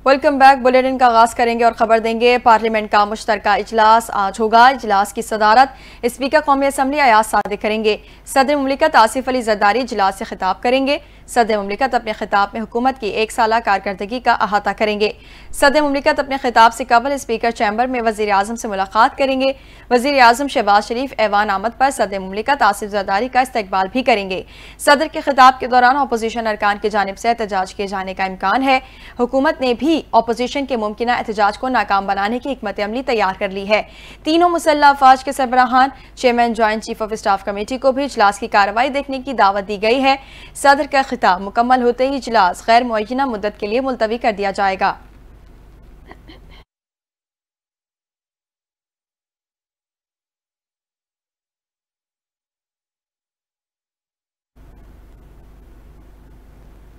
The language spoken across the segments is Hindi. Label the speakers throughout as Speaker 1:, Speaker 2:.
Speaker 1: Welcome back. बुलेटिन का आगाज करेंगे और खबर देंगे। पार्लियामेंट का मुश्तरका इजलास आज होगा। इजलास की सदारत स्पीकर कौमी असम्बली अयाज सादिक करेंगे। सदर मुमलिकत आसिफ अली जरदारी इजलास से खिताब करेंगे। सदर मुमलिकत अपने खिताब में हुकूमत की 1 साला कारकर्दगी का अहाता करेंगे। सदर मुमलिकत अपने खिताब से कबल स्पीकर चैम्बर में वज़ीर आज़म से मुलाकात करेंगे। वज़ीर आज़म शहबाज शरीफ ऐवान आमद पर सदर मुमलिकत आसिफ जरदारी का इस्तकबाल भी करेंगे। सदर के खिताब के दौरान अपोजिशन अरकान की जानिब से एहतजाज किए जाने का इम्कान है। हुकूमत ने भी अपोजिशन के मुमकिना एहतजाज को नाकाम बनाने की हिकमत अमली तैयार कर ली है। तीनों मुसल्लह अफवाज के सरबराहान, chairman joint chief of staff committee को भी इजलास की कार्रवाई देखने की दावत दी गई है। सदर का खिताब मुकम्मल होते ही इजलास गैर मुअय्यना मुद्दत के लिए मुलतवी कर दिया जाएगा।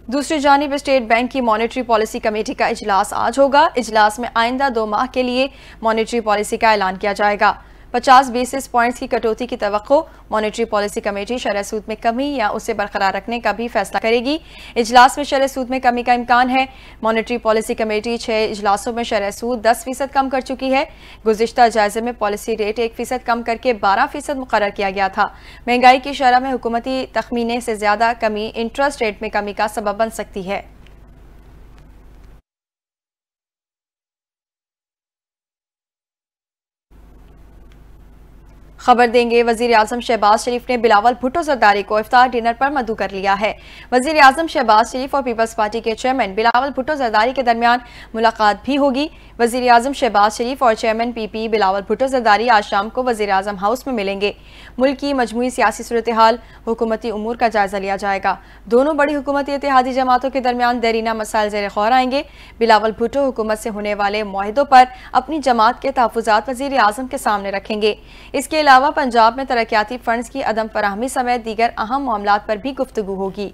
Speaker 1: दूसरी जानिब स्टेट बैंक की मॉनेटरी पॉलिसी कमेटी का इजलास आज होगा। इजलास में आइंदा 2 माह के लिए मॉनेटरी पॉलिसी का ऐलान किया जाएगा। 50 बेसिस पॉइंट्स की कटौती की तवक्को। मॉनेटरी पॉलिसी कमेटी शरह सूद में कमी या उसे बरकरार रखने का भी फैसला करेगी। इजलास में शरह सूद में कमी का इम्कान है। मॉनेटरी पॉलिसी कमेटी 6 इजलासों में शरह सूद 10% कम कर चुकी है। गुज़िश्ता जायजे में पॉलिसी रेट 1% कम करके 12% मुकर्रर किया गया था। महंगाई की शरह में हुकूमती तखमीने से ज्यादा कमी इंटरेस्ट रेट में कमी का सबब बन सकती है। खबर देंगे। वजीर आजम शहबाज शरीफ ने बिलावल भुट्टो जरदारी को इफ्तार डिनर पर मदऊ कर लिया है। वजीर आजम शहबाज शरीफ और पीपल्स पार्टी के चेयरमैन बिलावल भुट्टो जरदारी के दरमियान मुलाकात भी होगी। वजीर आजम शहबाज शरीफ और चेयरमैन पीपी बिलावल भुट्टो जरदारी आज शाम को वजीर आजम हाउस में मिलेंगे। मुल्क की मजमूई सियासी सूरत हाल, हुकूमती उमूर का जायजा लिया जाएगा। दोनों बड़ी हुकूमती इत्तेहादी जमातों के दरमियान देरीना मसाइल ज़ेर गौर आएंगे। बिलावल भुट्टो हुकूमत से होने वाले मुआहिदों पर अपनी जमात के तहफ़्फ़ुज़ात वजीर आजम के सामने रखेंगे। इसके अलावा पंजाब में तरक्याती फंड्स की अदम फराहमी समेत दीगर अहम मामलात पर भी गुफ्तगू होगी।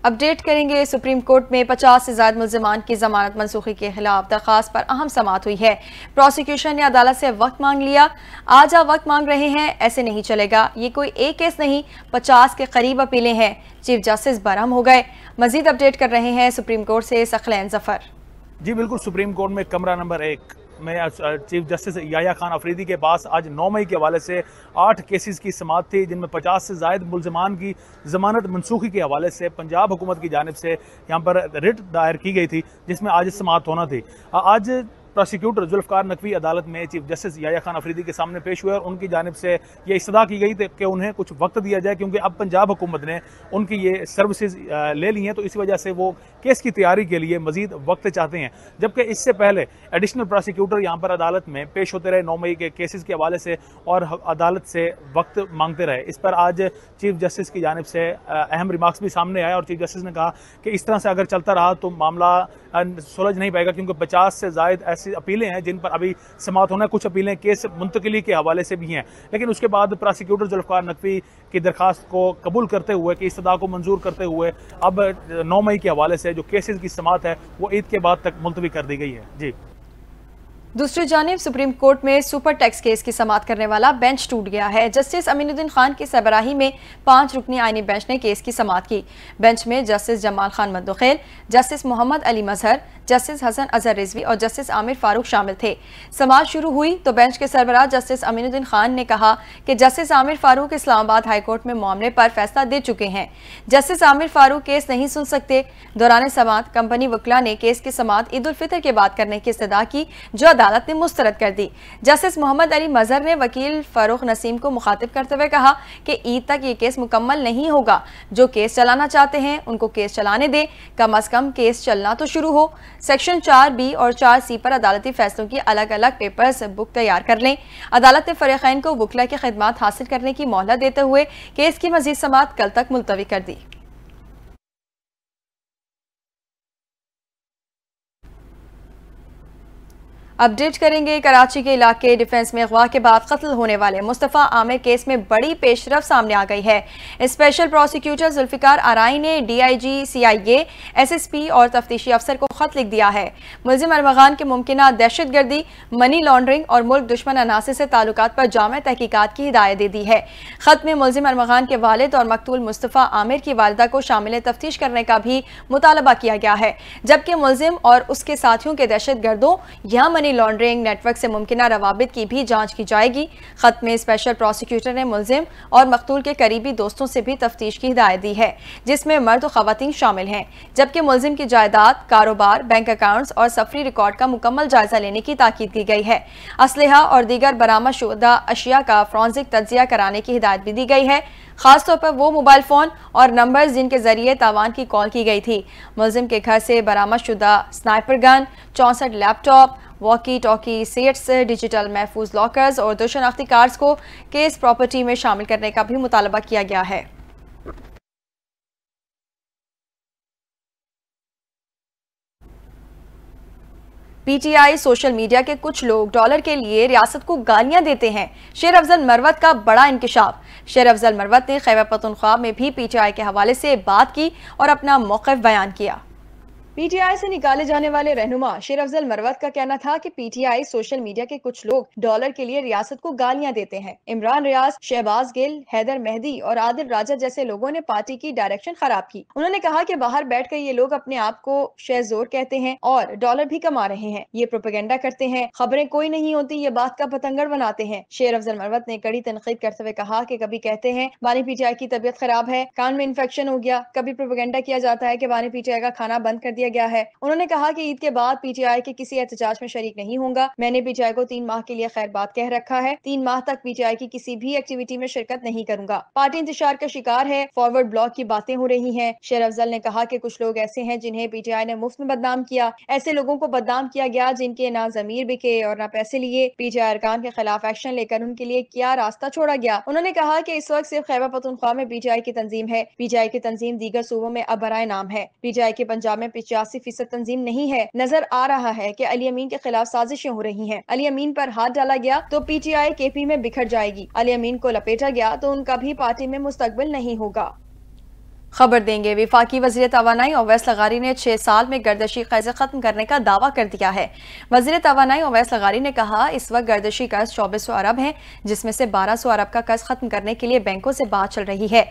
Speaker 1: अपडेट करेंगे। सुप्रीम कोर्ट में 50 से ज्यादा मुल्जिमान की जमानत मनसूखी के खिलाफ दरखास्त पर अहम समाअत हुई है। प्रोसिक्यूशन ने अदालत से वक्त मांग लिया। आज आप वक्त मांग रहे हैं, ऐसे नहीं चलेगा। ये कोई एक केस नहीं, 50 के करीब अपीलें हैं। चीफ जस्टिस बरहम हो गए। मजीद अपडेट कर रहे हैं सुप्रीम कोर्ट से सकलैन जफर।
Speaker 2: जी बिल्कुल, सुप्रीम कोर्ट में कमरा नंबर 1 में चीफ जस्टिस याह्या खान अफरीदी के पास आज 9 मई के हवाले से 8 केसेस की समाअत थी, जिनमें 50 से ज़ायद मुल्ज़िमान की ज़मानत मनसूखी के हवाले से पंजाब हुकूमत की जानिब से यहाँ पर रिट दायर की गई थी, जिसमें आज समाअत होना थी। आज प्रोसिक्यूटर जुल्फ़कार नकवी अदालत में चीफ जस्टिस याह्या खान अफरीदी के सामने पेश हुए और उनकी जानिब से ये इस्तदा की गई थी कि उन्हें कुछ वक्त दिया जाए, क्योंकि अब पंजाब हुकूमत ने उनकी ये सर्विसेज ले ली हैं, तो इसी वजह से वो केस की तैयारी के लिए मजीद वक्त चाहते हैं। जबकि इससे पहले एडिशनल प्रोसिक्यूटर यहाँ पर अदालत में पेश होते रहे 9 मई के केसेस के हवाले से और अदालत से वक्त मांगते रहे। इस पर आज चीफ जस्टिस की जानिब से अहम रिमार्क्स भी सामने आए और चीफ जस्टिस ने कहा कि इस तरह से अगर चलता रहा तो मामला सुलझ नहीं पाएगा, क्योंकि 50 से ज़ायद ऐसी अपीलें हैं जिन पर अभी समाअत होना है। कुछ अपीलें केस मुंतकिली के हवाले से भी हैं, लेकिन उसके बाद प्रोसिक्यूटर जुल्फ़कार नकवी की दरखास्त को कबूल करते हुए कि इस्तदा को मंजूर करते हुए अब 9 मई के हवाले से जो केसेस की समाअत है वो ईद के बाद तक मुलतवी कर दी गई है। जी
Speaker 1: दूसरी जानिब सुप्रीम कोर्ट में सुपर टैक्स केस की समाअत करने वाला बेंच टूट गया है। जस्टिस अमीनुद्दीन खान की सरबराही में 5 रुकनी आईनी बेंच ने केस की समाअत की। बेंच में जस्टिस जमाल खान मद्दुखेल, जस्टिस मोहम्मद अली मजहर, जस्टिस हसन अजहर रिजवी और जस्टिस आमिर फारूक शामिल थे। समाअत शुरू हुई तो बेंच के सरबराह जस्टिस अमीनुद्दीन खान ने कहा कि जस्टिस आमिर फारूक इस्लामाबाद हाईकोर्ट में मामले पर फैसला दे चुके हैं। जस्टिस आमिर फारूक केस नहीं सुन सकते। दौरान समाअत कंपनी वकला ने केस की समाअत ईद उल फितर के बाद करने की इस्तदा की, जो अदालत ने मुस्तरद कर दी। जस्टिस मोहम्मद अली मजहर ने वकील फारूक नसीम को मुखातिब करते हुए कहा कि ईद तक ये केस मुकम्मल नहीं होगा। जो केस चलाना चाहते हैं उनको केस चलाने दें, कम अज कम केस चलना तो शुरू हो। सेक्शन 4B और 4C पर अदालती फैसलों की अलग अलग पेपर्स बुक तैयार कर लें। अदालत ने फरीकैन को वकला की खिदमात हासिल करने की मोहलत देते हुए केस की मजीद समाअत कल तक मुलतवी कर दी। अपडेट करेंगे। कराची के इलाके डिफेंस में अगवा के बाद कत्ल होने वाले मुस्तफ़ा आमिर केस में बड़ी पेशरफ सामने आ गई है। स्पेशल प्रोसिक्यूटर जुल्फिकार आराई ने DIG CIA SSP और तफ्तीशी अफसर को खत लिख दिया है। मुलजिम अरमगान के मुमकिना दहशतगर्दी, मनी लॉन्ड्रिंग और मुल्क दुश्मन अनासिर से ताल्लुकात पर जामे तहकीकात की हिदायत दे दी है। खत में मुलजिम अरमगान के वालिद और मकतूल मुस्तफ़ा आमिर की वालिदा को शामिल तफ्तीश करने का भी मुतालबा किया गया है, जबकि मुलजिम और उसके साथियों के दहशतगर्दों या मनी लॉन्ड्रिंग नेटवर्क से मुमकिना रवाबित की भी जांच की जाएगी। खत में स्पेशल प्रोसिक्यूटर ने मुलजिम और मकतूल के करीबी दोस्तों से भी तफ्तीश की हिदायत दी है, जिसमें मर्द और खवातीन शामिल हैं, जबकि मुलजिम की जायदाद, कारोबार, बैंक अकाउंट्स और सफरी रिकॉर्ड का मुकम्मल जायजा लेने की ताकीद की गई है। असलहा और दीगर बरामदशुदा अशिया का फोरेंसिक तज्जिया कराने की हिदायत भी दी गई है, खासतौर पर वो मोबाइल फोन और नंबर्स जिनके जरिए तावान की कॉल की गई थी। मुलजिम के घर से बरामदशुदा sniper gun, 64 laptop, walkie talkie sets, digital महफूज लॉकर्स और 2 शनाख्ती कार्ड्स को केस प्रॉपर्टी में शामिल करने का भी मुतालबा किया गया है। PTI सोशल मीडिया के कुछ लोग डॉलर के लिए रियासत को गालियां देते हैं। शेर अफजल मरवत का बड़ा इंकिशाफ। शेर अफजल मरवत ने खैबर पख्तूनख्वा में भी PTI के हवाले से बात की और अपना मौक़िफ़ बयान किया। PTI से निकाले जाने वाले रहनुमा शेर अफजल मरवत का कहना था कि PTI सोशल मीडिया के कुछ लोग डॉलर के लिए रियासत को गालियां देते हैं। इमरान रियाज, शहबाज गिल, हैदर मेहदी और आदिल राजा जैसे लोगों ने पार्टी की डायरेक्शन खराब की। उन्होंने कहा कि बाहर बैठकर ये लोग अपने आप को शेरजोर कहते हैं और डॉलर भी कमा रहे हैं। ये प्रोपेगेंडा करते हैं, खबरें कोई नहीं होती, ये बात का पतंगड़ बनाते हैं। शेर अफजल मरवत ने कड़ी तनकीद करते हुए कहा कि कभी कहते हैं बानी PTI की तबीयत खराब है, कान में इन्फेक्शन हो गया, कभी प्रोपेगेंडा किया जाता है कि बानी PTI का खाना बंद कर दिया गया है। उन्होंने कहा कि ईद के बाद PTI के किसी एहतजाज में शरीक नहीं होगा। मैंने PTI को 3 माह के लिए खैर बात कह रखा है। 3 माह तक PTI की किसी भी एक्टिविटी में शिरकत नहीं करूंगा। पार्टी इंतशार का शिकार है, फॉरवर्ड ब्लॉक की बातें हो रही हैं। शेर अफजल ने कहा कि कुछ लोग ऐसे हैं जिन्हें PTI ने मुफ्त में बदनाम किया। ऐसे लोगों को बदनाम किया गया जिनके ना जमीर बिके और ना पैसे लिए। PTI अरकान के खिलाफ एक्शन लेकर उनके लिए क्या रास्ता छोड़ा गया। उन्होंने कहा कि इस वक्त सिर्फ खैबर पख्तूनख्वा में PTI की तंजीम है। PTI की तंजीम दीगर सूबों में अब बराए नाम है। PTI के पंजाब में 85% तंजीम नहीं है। नजर आ रहा है कि अली अमीन के खिलाफ साजिशें हो रही हैं। अली अमीन पर हाथ डाला गया तो PTI KP में बिखर जाएगी। अली अमीन को लपेटा गया तो उनका भी पार्टी में मुस्तकबिल नहीं होगा। खबर देंगे। वफाकी वज़ीर तवानाई ओवैस लगारी ने 6 साल में गर्दशी कर्ज खत्म करने का दावा कर दिया है। वज़ीर तवानाई ओवैस लगारी ने कहा इस वक्त गर्दशी कर्ज 2400 अरब है, जिसमें से 1200 अरब का कर्ज खत्म करने के लिए बैंकों से बात चल रही है।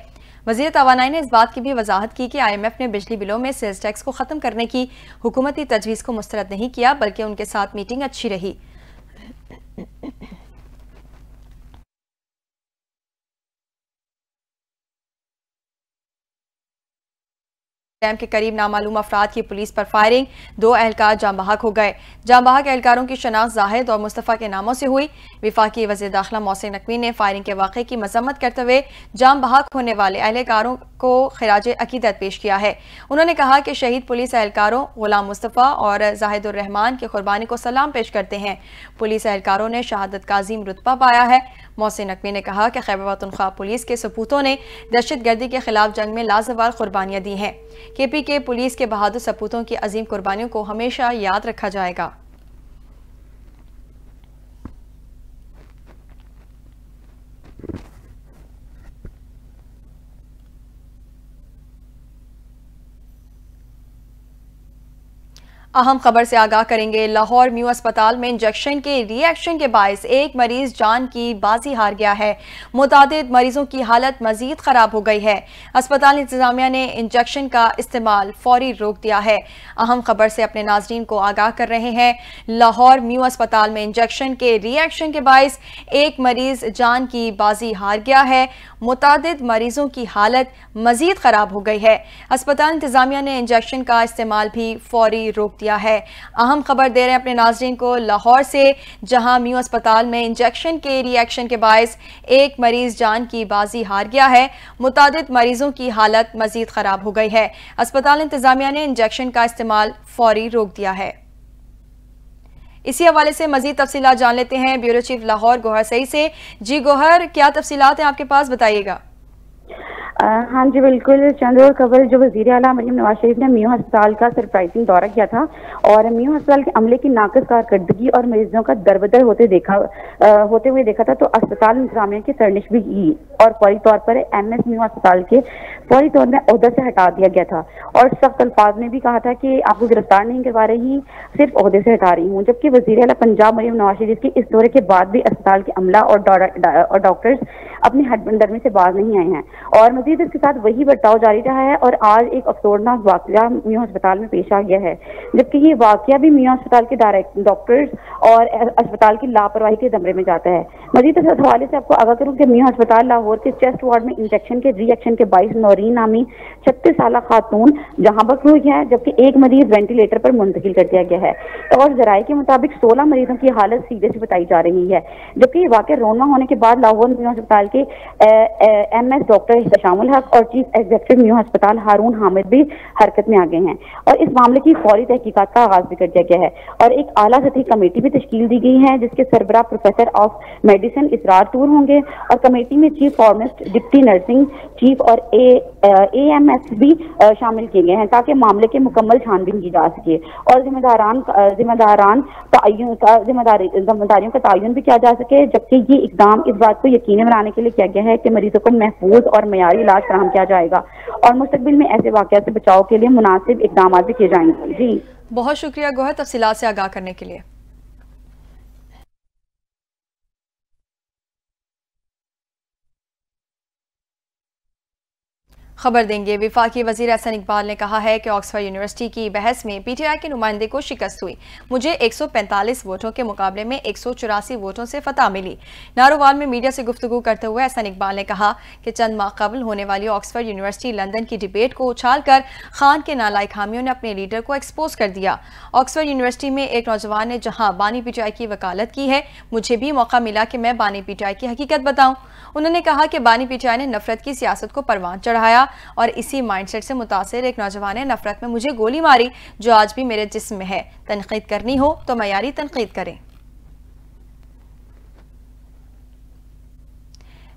Speaker 1: वज़ीर तवानाई ने इस बात की भी वजाहत की कि IMF ने बिजली बिलों में सेल्स टैक्स को खत्म करने की हुकूमती तजवीज़ को मुस्तरद नहीं किया, बल्कि उनके साथ मीटिंग अच्छी रही। डैम के करीब नामालूम अफराद की पुलिस पर फायरिंग, 2 एहलकार जाम बहक हो गए। जाम बहक एहलकारों की शनाख्त जाहिद और मुस्तफ़ा के नामों से हुई। वफाकी वज़ीर दाखिला मोहसिन नकवी ने फायरिंग के वाक़े की मजम्मत करते हुए जाम बहक होने वाले एहलकारों को खिराज अकीदत पेश किया है। उन्होंने कहा कि शहीद पुलिस एहलकारों गुलाम मुस्तफ़ा और जाहिदुर रहमान की कुर्बानी को सलाम पेश करते हैं। पुलिस एहलकारों ने शहादत का अजीम रुतबा पाया है। मोहसिन नकवी ने कहा कि खैबर पख्तूनख्वा पुलिस के सपूतों ने दहशतगर्दी के खिलाफ जंग में लाजवाब कुर्बानियां दी हैं। KP के पुलिस के बहादुर सपूतों की अजीम कुर्बानियों को हमेशा याद रखा जाएगा। अहम खबर से आगाह करेंगे। लाहौर म्यू अस्पताल में इंजेक्शन के रिएक्शन के बायस एक मरीज जान की बाजी हार गया है। मुतादिद मरीजों की हालत मजीद खराब हो गई है। अस्पताल इंतजामिया ने इंजेक्शन का इस्तेमाल फौरी रोक दिया है। अहम खबर से अपने नाजरीन को आगाह कर रहे हैं। लाहौर म्यू अस्पताल में इंजेक्शन के रिएक्शन के बायस एक मरीज जान की बाजी हार गया है। मुतादिद मरीजों की हालत मजीद खराब हो गई है। अस्पताल इंतजामिया ने इंजेक्शन का इस्तेमाल भी फौरी रोक दिया है। अहम खबर दे रहे हैं अपने नाजरीन को लाहौर से, जहां म्यू अस्पताल में इंजेक्शन के रिएक्शन के बायस एक मरीज जान की बाजी हार गया है। मुतादिद मरीजों की हालत मजीद खराब हो गई है। अस्पताल इंतजामिया ने इंजेक्शन का इस्तेमाल फौरी रोक दिया है। इसी हवाले से मजीद तफसीलात जान लेते हैं ब्यूरो चीफ लाहौर गोहर सई से। जी गोहर, क्या तफसीलात हैं आपके पास, बताइएगा।
Speaker 3: हाँ जी बिल्कुल, चंद और खबर जो वज़ीर आला मरीम नवाज शरीफ ने मियां अस्पताल का सरप्राइजिंग दौरा किया था और मियां अस्पताल के अमले की नाक़िस कारकर्दगी और मरीजों का दरबदर होते हुए देखा था, तो अस्पताल इंतजामिया की सरनिश भी की और फौरी तौर पर MS मियां अस्पताल के फौरी तौर में ओहदे से हटा दिया गया था और सख्त अल्फाज में भी कहा था कि आपको गिरफ्तार नहीं करवा रही, सिर्फ ओहदे से हटा रही हूँ। जबकि वज़ीर आला पंजाब मरीम नवाज शरीफ की इस दौरे के बाद भी अस्पताल के अमला और डॉक्टर्स अपनी हटबंदरमी से बाज नहीं आए हैं और मजीद इसके साथ वही बर्ताव जारी रहा है और आज एक अफसोसनाक वाकया मियां अस्पताल में पेश आ गया है, जबकि ये वाकया भी मियां अस्पताल के डॉक्टर्स और अस्पताल की लापरवाही के जमरे में जाता है। मजीद इस हवाले से आपको आगाह करूं कि मियां अस्पताल लाहौर के चेस्ट वार्ड में इंजेक्शन के रिएक्शन के 22 नौरीन नामी 36 साल खातून जहां बक हुई है, जबकि एक मरीज वेंटिलेटर पर मुंतकिल कर दिया गया है और जराये के मुताबिक 16 मरीजों की हालत सीरियस बताई जा रही है। जबकि ये वाकया रोनमा होने के बाद लाहौर मियां अस्पताल के MS डॉक्टर एहतशामुल हक और चीफ एग्जीक्यूटिव मियां अस्पताल हारून हामिद भी हरकत में आ गए हैं और इस मामले की फौरी तहकीकात का आगाज भी कर दिया गया है और एक आला सतही कमेटी भी तश्कील दी गई है, जिसके सरबराह professor of medicine Israr Toor होंगे और कमेटी में chief pharmacist, deputy nursing chief और AMS भी शामिल किए गए हैं ताकि मामले के मुकम्मल छानबीन की जा सके और जिम्मेदारियों का तयन भी किया जा सके। जबकि ये इकदाम इस बात को यकीनी बनाने के लिए किया गया है कि मरीजों को महफूज और मयारी इलाज फराहम किया जाएगा और मुस्तकबिल में ऐसे वाक़यात से बचाव के लिए मुनासिब इकदाम भी किए जाएंगे। जी
Speaker 1: बहुत शुक्रिया गोहर, तफसीलात से आगाह करने के लिए। खबर देंगे। विफाकी वजीर एहसन इकबाल ने कहा है कि ऑक्सफोर्ड यूनिवर्सिटी की बहस में PTI के नुमाइंदे को शिकस्त हुई। मुझे 145 वोटों के मुकाबले में 184 वोटों से फतह मिली। नारोवाल में मीडिया से गुफ्तगू करते हुए एहसन इकबाल ने कहा कि चंद माह कबल होने वाली ऑक्सफोर्ड यूनिवर्सिटी लंदन की डिबेट को उछालकर खान के नालायक हामियों ने अपने लीडर को एक्सपोज कर दिया। ऑक्सफोर्ड यूनिवर्सिटी में एक नौजवान ने जहां बानी PTI की वकालत की है, मुझे भी मौका मिला कि मैं बानी PTI की हकीकत बताऊं। उन्होंने कहा कि बानी PTI ने नफरत की सियासत को परवान चढ़ाया और इसी माइंडसेट से मुतासिर एक नौजवान ने नफरत में मुझे गोली मारी, जो आज भी मेरे जिस्म में है। तनकीद करनी हो तो मयारी तनकीद करें।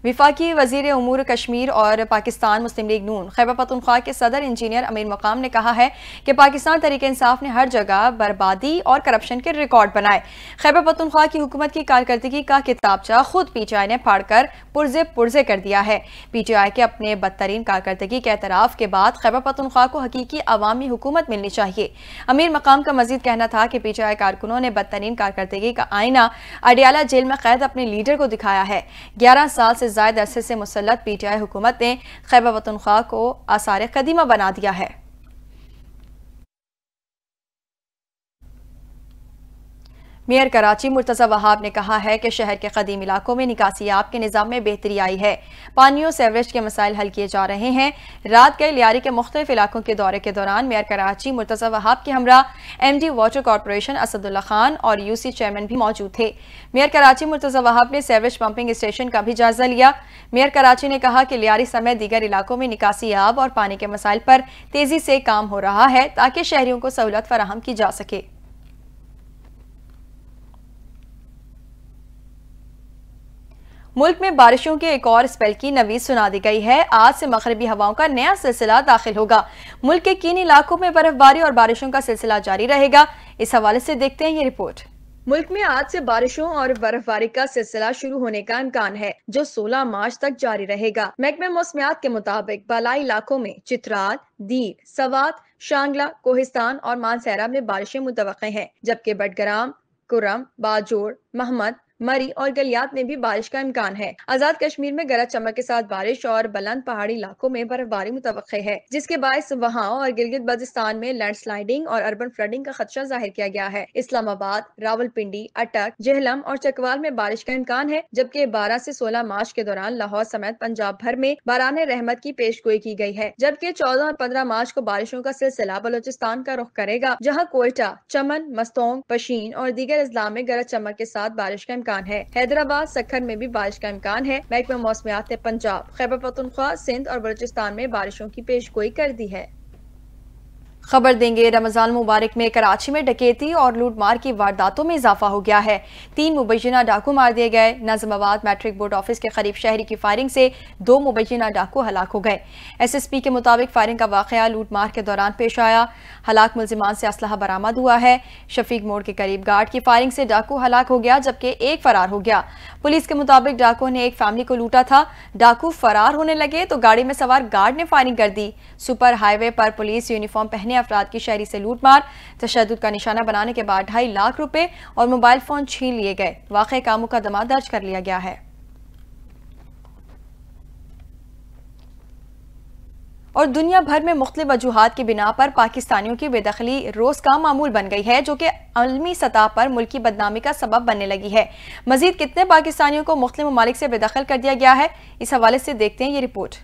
Speaker 1: विफाकी वजीर उमूर कश्मीर और पाकिस्तान मुस्लिम लीग नून खैबर पख्तूनख्वा के सदर इंजीनियर अमीर मकाम ने कहा है कि पाकिस्तान तहरीक इंसाफ ने हर जगह बर्बादी और करप्शन के रिकॉर्ड बनाए। खैबर पख्तूनख्वा की हुकूमत की कारकर्दगी का किताबचा खुद PTI ने फाड़कर पुर्जे पुर्जे कर दिया है। PTI के अपने बदतरीन कारकर्दगी के एतराफ़ के बाद खैबर पख्तूनख्वा को हकीकी अवामी हुकूमत मिलनी चाहिए। अमीर मकाम का मजीद कहना था कि PTI कारकुनों ने बदतरीन कारकर्दगी का आईना अडियाला जेल में कैद अपने लीडर को दिखाया है। 11 साल से ज़ायद अरसे से मुसल्लत PTI हुकूमत ने खैबर पख्तूनख्वा को आसार कदीमा बना दिया है। मेयर कराची मुर्तज़ा वहाब ने कहा है कि शहर के कदीम इलाकों में निकासियाब के निज़ाम में बेहतरी आई है। पानियों सेवरेज के मसाइल हल किए जा रहे हैं। रात गए लियारी के मुख्तलिफ इलाकों के दौरे के दौरान मेयर कराची मुर्तज़ा वहाब के हमरा MD water corporation Asadullah Khan और UC चेयरमैन भी मौजूद थे। मेयर कराची मुर्तज़ा वहाब ने सेवरेज पंपिंग स्टेशन का भी जायजा लिया। मेयर कराची ने कहा कि लियारी समेत दीगर इलाकों में निकासियाब और पानी के मसाइल पर तेजी से काम हो रहा है ताकि शहरियों को सहूलत फराहम की जा सके। मुल्क में बारिशों के एक और स्पेल की नवीद सुना दी गई है। आज से मगरिबी हवाओं का नया सिलसिला दाखिल होगा। मुल्क के किन इलाकों में बर्फबारी और बारिशों का सिलसिला जारी रहेगा, इस हवाले से देखते हैं ये रिपोर्ट। मुल्क में आज से बारिशों और बर्फबारी का सिलसिला शुरू होने का इम्कान है, जो 16 मार्च तक जारी रहेगा। महकमे मौसमियात के मुताबिक बालाई इलाकों में चित्राल, दीर, सवात, शांगला, कोहिस्तान और मानसहरा में बारिशें मुतवक्के हैं, जबकि बडगराम, कुर्रम, बाजोड़, महमद, मरी और गलियात में भी बारिश का इम्कान है। आजाद कश्मीर में गरज चमक के साथ बारिश और बुलंद पहाड़ी इलाकों में बर्फबारी मुतवक्के है, जिसके बायस वहाँ और गिलगित बल्तिस्तान में लैंडस्लाइडिंग और अर्बन फ्लडिंग का खदशा जाहिर किया गया है। इस्लामाबाद, रावलपिंडी, अटक, जेहलम और चकवाल में बारिश का इम्कान है, जबकि 12 से 16 मार्च के दौरान लाहौर समेत पंजाब भर में बाराने रहमत की पेशगोई की गई है। जबकि 14 और 15 मार्च को बारिशों का सिलसिला बलोचिस्तान का रुख करेगा, जहाँ कोयटा, चमन, मस्तोंग, पशीन और दीगर अजला में गरज चमक के साथ बारिश का है। हैदराबाद, सक्खर में भी बारिश का इम्कान है। महकमा मौसमियात ने पंजाब, खैबर पख्तूनख्वा, सिंध और बलूचिस्तान में बारिशों की पेशगोई कर दी है। खबर देंगे रमजान मुबारक में कराची में डकैती और लूटमार की वारदातों में इजाफा हो गया है। 3 मुबैना डाकू मार दिए गए। नाज़िमाबाद मैट्रिक बोर्ड ऑफिस के करीब शहरी की फायरिंग से 2 मुबैना डाकू हलाक हो गए। SSP के मुताबिक फायरिंग का वाकया लूटमार के दौरान पेश आया। हलाक मुल्जिमान से असलहा बरामद हुआ है। शफीक मोड़ के करीब गार्ड की फायरिंग से डाकू हलाक हो गया, जबकि एक फरार हो गया। पुलिस के मुताबिक डाकुओं ने एक फैमिली को लूटा था। डाकू फरार होने लगे तो गाड़ी में सवार गार्ड ने फायरिंग कर दी। सुपर हाईवे पर पुलिस यूनिफॉर्म पहने अफराद की शहरी से लूटमार, तशद्दुद का निशाना बनाने के बाद 2.5 लाख रुपए और मोबाइल फोन छीन लिए गए। वाक़े का मुकदमा दर्ज कर लिया गया है। और दुनिया भर में मुख्तलिफ वजूहात की बिना पर पाकिस्तानियों की बेदखली रोज का मामूल बन गई है, जो कि आलमी सतह पर मुल्की बदनामी का सबब बनने लगी है। मजीद कितने पाकिस्तानियों को मुख्तलिफ ममालिक से बेदखल कर दिया गया है, इस हवाले से देखते हैं ये रिपोर्ट।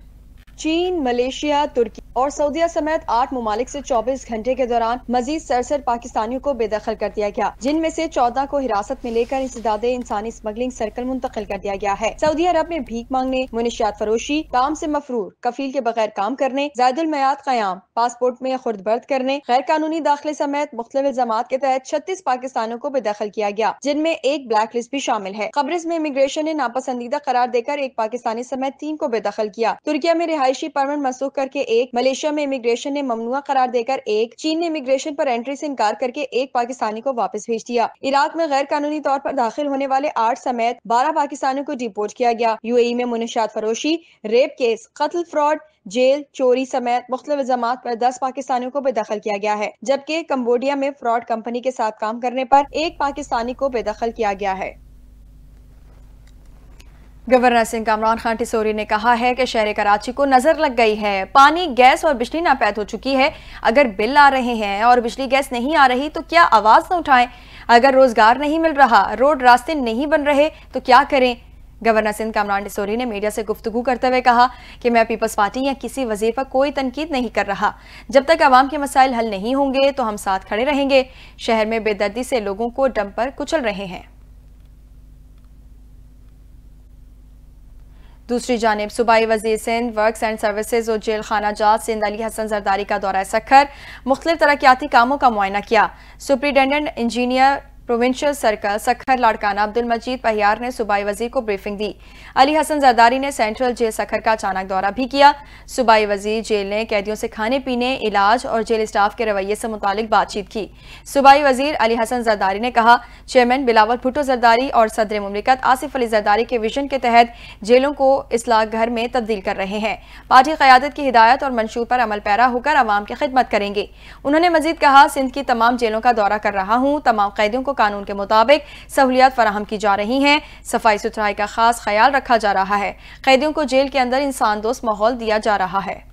Speaker 1: चीन, मलेशिया, तुर्की और सऊदीया समेत 8 ममालिक से 24 घंटे के दौरान मजीद 67 पाकिस्तानियों को बेदखल कर दिया गया, जिनमें से 14 को हिरासत में लेकर इंसदादे इंसानी स्मगलिंग सर्कल मुंतकिल कर दिया गया है। सऊदी अरब में भीख मांगने, मुनशियात फरोशी, काम से मफरूर, कफील के बगैर काम करने, ज़ायदुल मयाद क़याम, पासपोर्ट में खुर्दबर्द करने, गैर कानूनी दाखिले समेत मुख्तलिफ इल्जामात के तहत 36 पाकिस्तानियों को बेदखल किया गया, जिनमें एक ब्लैक लिस्ट भी शामिल है। कब्रिज में इमिग्रेशन ने नापसंदीदा करार देकर एक पाकिस्तानी समेत 3 को बेदखल किया। तुर्किया में रिहायशी परमिट मनसूख करके 1, मलेशिया में इमिग्रेशन ने ममनुआ करार देकर 1, चीन ने इमिग्रेशन पर एंट्री से इनकार करके 1 पाकिस्तानी को वापस भेज दिया। इराक में गैर कानूनी तौर पर दाखिल होने वाले 8 समेत 12 पाकिस्तानियों को डिपोर्ट किया गया। UAE में मुनशियात फरोशी, रेप केस, कत्ल, फ्रॉड, जेल, चोरी समेत मुख्तलिफ इल्जामात पर 10 पाकिस्तानियों को बेदखल किया गया है, जबकि कंबोडिया में फ्रॉड कंपनी के साथ काम करने पर 1 पाकिस्तानी को बेदखल किया गया है। गवर्नर सिंह कामरान खान टिसोरी ने कहा है कि शहर कराची को नजर लग गई है। पानी, गैस और बिजली नापैद हो चुकी है। अगर बिल आ रहे हैं और बिजली गैस नहीं आ रही तो क्या आवाज न उठाएं? अगर रोजगार नहीं मिल रहा, रोड रास्ते नहीं बन रहे तो क्या करें? गवर्नर सिंध कामरान टिसोरी ने मीडिया से गुफ्तगू करते हुए कहा कि मैं पीपल्स पार्टी या किसी वजीर पर कोई तनकीद नहीं कर रहा। जब तक आवाम के मसाइल हल नहीं होंगे तो हम साथ खड़े रहेंगे। शहर में बेदर्दी से लोगों को डंप पर कुचल रहे हैं। दूसरी जानिब सूबाई वजीर सिंध वर्क्स एंड सर्विसेज और जेल खाना जात सिंध अली हसन जरदारी का दौरा सखर, मुख्तलिफ तरक्याती कामों का मुआयना किया। Superintendent engineer provincial circle Sukkur Larkana Abdul Majeed Pahiyar ने सूबाई वजीर को ब्रीफिंग दी। अली हसन जरदारी ने सेंट्रल जेल सखर का अचानक दौरा भी किया। सूबाई वजीर जेल ने कैदियों से खाने पीने, इलाज और जेल स्टाफ के रवैये से मुतालिक बातचीत की। सूबाई वजीर अली हसन जरदारी ने कहा, चेयरमैन बिलावल भुट्टो जरदारी और सदर मुमलिकत आसिफ अली जरदारी के विजन के तहत जेलों को इस्लाह घर में तब्दील कर रहे हैं। पार्टी क़यादत की हिदायत और मंशूर पर अमल पैरा होकर आवाम की खिदमत करेंगे। उन्होंने मजीद कहा, सिंध की तमाम जेलों का दौरा कर रहा हूँ। तमाम कैदियों को कानून के मुताबिक सहूलियात फराहम की जा रही हैं। सफाई सुथराई का खास ख्याल रखा जा रहा है। कैदियों को जेल के अंदर इंसान दोस्त माहौल दिया जा रहा है।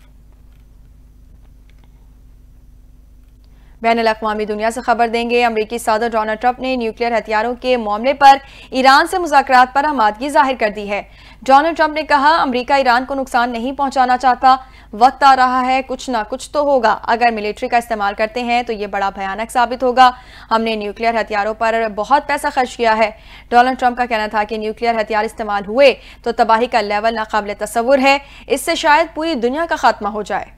Speaker 1: बैनुल-अक़वामी दुनिया से खबर देंगे। अमरीकी सदर डोनाल्ड ट्रंप ने न्यूक्लियर हथियारों के मामले पर ईरान से मुज़ाकरात पर आमादगी जाहिर कर दी है। डोनाल्ड ट्रंप ने कहा, अमरीका ईरान को नुकसान नहीं पहुंचाना चाहता। वक्त आ रहा है, कुछ ना कुछ तो होगा। अगर मिलिट्री का इस्तेमाल करते हैं तो ये बड़ा भयानक साबित होगा। हमने न्यूक्लियर हथियारों पर बहुत पैसा खर्च किया है। डोनाल्ड ट्रंप का कहना था कि न्यूक्लियर हथियार इस्तेमाल हुए तो तबाही का लेवल नाकाबिले तसव्वुर है। इससे शायद पूरी दुनिया का खात्मा हो जाए।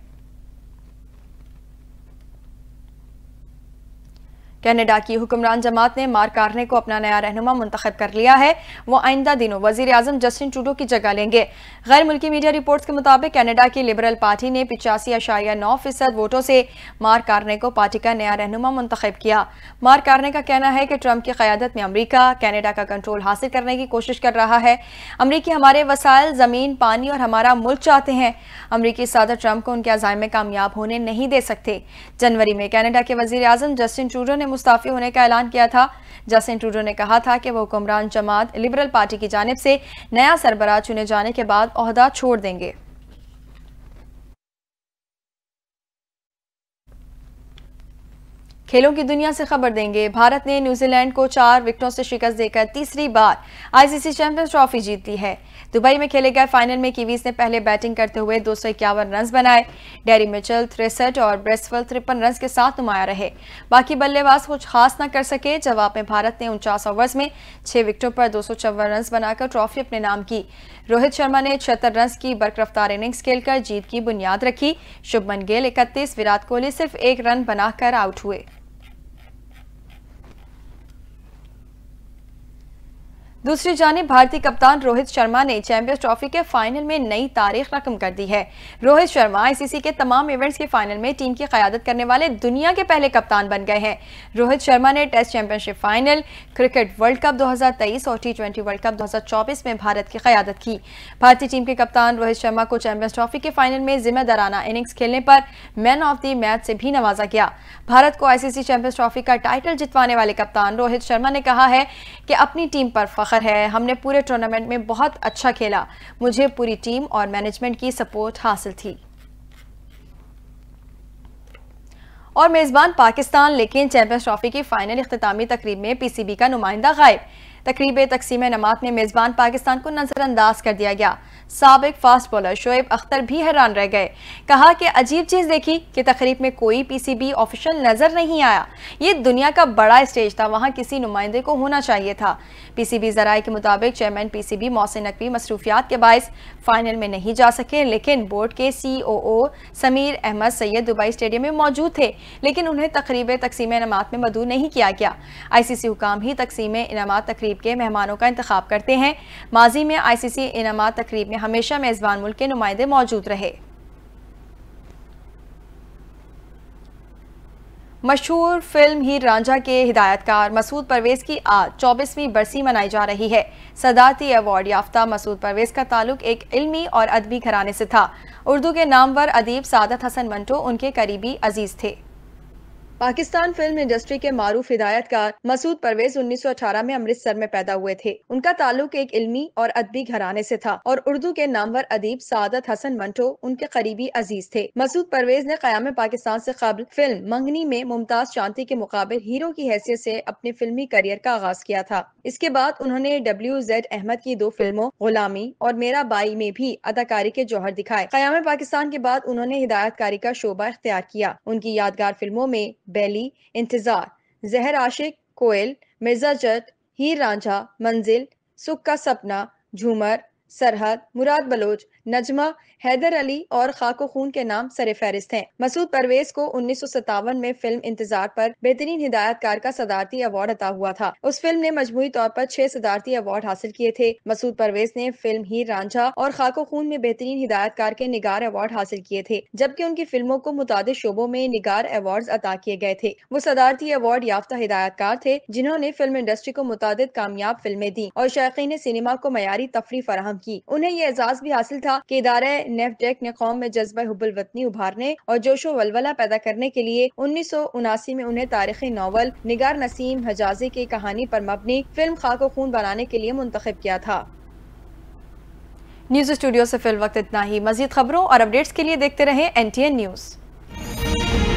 Speaker 1: कनाडा की हुक्मरान जमात ने मार्क कार्ने को अपना नया रहनुमा मुंतखब कर लिया है। वो आइंदा दिनों वजीर आजम जस्टिन ट्रूडो की जगह लेंगे। गैर मुल्की मीडिया रिपोर्ट्स के मुताबिक कनाडा की लिबरल पार्टी ने 85.9% वोटों से मार्क कार्ने को पार्टी का नया रहनुमा मुंतखब किया। मार्क कार्ने का कहना है कि ट्रंप की क़यादत में अमरीका कनाडा का कंट्रोल हासिल करने की कोशिश कर रहा है। अमरीकी हमारे वसाइल, ज़मीन, पानी और हमारा मुल्क चाहते हैं। अमरीकी सदर ट्रंप को उनके अज़ाइम में कामयाब होने नहीं दे सकते। जनवरी में कनाडा के वजीर आजम जस्टिन ट्रूडो ने मुस्ताफी होने का ऐलान किया था। जस्टिन ट्रूडो ने कहा था कि वो हुक्मरान जमात लिबरल पार्टी की जानिब से नया सरबराह चुने जाने के बाद ओहदा छोड़ देंगे। खेलों की दुनिया से खबर देंगे। भारत ने न्यूजीलैंड को 4 विकेटों से शिकस्त देकर तीसरी बार आईसीसी चैंपियंस ट्रॉफी जीत ली है। दुबई में खेले गए फाइनल में कीवीज ने पहले बैटिंग करते हुए 251 रन बनाए। डेरी मिचेल 63 और ब्रेसवेल 53 रन के साथ नुमाया रहे। बाकी बल्लेबाज कुछ खास न कर सके। जवाब में भारत ने 49 ओवर्स में 6 विकेटों पर 254 रन बनाकर ट्रॉफी अपने नाम की। रोहित शर्मा ने 76 रन की बरकरफ्तार इनिंग्स खेलकर जीत की बुनियाद रखी। शुभमन गिल 31, विराट कोहली सिर्फ 1 रन बनाकर आउट हुए। दूसरी जानिब भारतीय कप्तान रोहित शर्मा ने चैंपियंस ट्रॉफी के फाइनल में नई तारीख रकम कर दी है। रोहित शर्मा आईसीसी के तमाम इवेंट्स के फाइनल में टीम की क़यादत करने वाले दुनिया के पहले कप्तान बन गए हैं। रोहित शर्मा ने test championship final, cricket world cup 2023 और T20 वर्ल्ड कप 2024 में भारत की क़यादत की। भारतीय टीम के कप्तान रोहित शर्मा को चैंपियंस ट्रॉफी के फाइनल में जिम्मेदाराना इनिंग्स खेलने पर मैन ऑफ द मैच से भी नवाजा गया। भारत को आईसीसी चैंपियंस ट्रॉफी का टाइटल जितवाने वाले कप्तान रोहित शर्मा ने कहा है कि अपनी टीम पर फख्र है। हमने पूरे टूर्नामेंट में बहुत अच्छा खेला। मुझे पूरी टीम और मैनेजमेंट की सपोर्ट हासिल थी। और मेजबान पाकिस्तान लेकिन चैंपियंस ट्रॉफी की फाइनल इख्तितामी तकरीब में पीसीबी का नुमाइंदा गायब। तकरीब तकसीम नमात में मेजबान पाकिस्तान को नजरअंदाज कर दिया गया। साबिक फास्ट बॉलर शोएब अख्तर भी हैरान रह गए। कहा कि अजीब चीज देखी कि तकरीब में कोई पीसीबी ऑफिशियल नजर नहीं आया। ये दुनिया का बड़ा स्टेज था, वहां किसी नुमाइंदे को होना चाहिए था। पीसीबी जराये के मुताबिक चेयरमैन पीसीबी मोहसिन नकवी मसरूफियात के बायस फाइनल में नहीं जा सके, लेकिन बोर्ड के COO Sameer Ahmed Syed Dubai stadium में मौजूद थे, लेकिन उन्हें तकरीब तकसीम इनामात में मदऊ नहीं किया गया। आईसीसी हुकाम ही तकसीम इनामात तकरीब के मेहमानों का इंतखाब करते हैं। माजी में आईसीसी इनामात तकरीब में हमेशा मेजबान मुल्क के नुमाइंदे मौजूद रहे। मशहूर फिल्म हीर रांझा के हिदायतकार मसूद परवेज की आज 24वीं बरसी मनाई जा रही है। सदारती अवार्ड याफ्ता मसूद परवेज का ताल्लुक एक इल्मी और अदबी घराने से था। उर्दू के नामवर अदीब सादत हसन मंटो उनके करीबी अजीज थे। पाकिस्तान फिल्म इंडस्ट्री के मारूफ हिदायतकार मसूद परवेज 1918 में अमृतसर में पैदा हुए थे। उनका ताल्लुक एक इल्मी और अदबी घराने से था और उर्दू के नामवर अदीब सादत हसन मंटो उनके करीबी अजीज थे। मसूद परवेज ने क़याम पाकिस्तान से कबल फिल्म मंगनी में मुमताज चांदी के मुकाबिल हीरो की हैसियत से अपने फिल्मी करियर का आगाज किया था। इसके बाद उन्होंने WZ अहमद की 2 फिल्मों गुलामी और मेरा बाई में भी अदाकारी के जौहर दिखाए। क़याम पाकिस्तान के बाद उन्होंने हिदायतकारी का शोबा इख्तियार किया। उनकी यादगार फिल्मों में बैली, इंतजार, जहर आशिक, कोयल, मिर्जा जट, हीर रांझा, मंजिल, सुख का सपना, झूमर, सरहद, मुराद बलोच, नजमा, हैदर अली और खाको खून के नाम सरे फहरिस्त हैं। मसूद परवेज को 1957 में फिल्म इंतजार पर बेहतरीन हिदायतकार का सदारती अवार्ड अता हुआ था। उस फिल्म ने मजमूई तौर पर 6 सदारती अवार्ड हासिल किए थे। मसूद परवेज ने फिल्म हीर रांझा और खाको खून में बेहतरीन हिदायतकार के निगार अवार्ड हासिल किए थे, जबकि उनकी फिल्मों को मुतादिद शोबों में निगार अवार्ड अता किए गए थे। वो सदारती अवार्ड याफ्ता हिदायतकार थे जिन्होंने फिल्म इंडस्ट्री को मुतादिद कामयाब फिल्में दी और शायकीन सिनेमा को मयारी तफरी फराहम की। उन्हें ये एजाज भी हासिल था कि इदारे नेफ्डेक ने कौम में जज्बा हुब्बुल वतनी उभारने और जोशो वलवला पैदा करने के लिए 1979 में उन्हें तारीखी नॉवल निगार नसीम हजाजी की कहानी पर मबनी फिल्म खाको खून बनाने के लिए मुंतखब किया था। न्यूज स्टूडियो से फिल वक्त इतना ही। मजीद खबरों और अपडेट्स के लिए देखते रहें NTN न्यूज।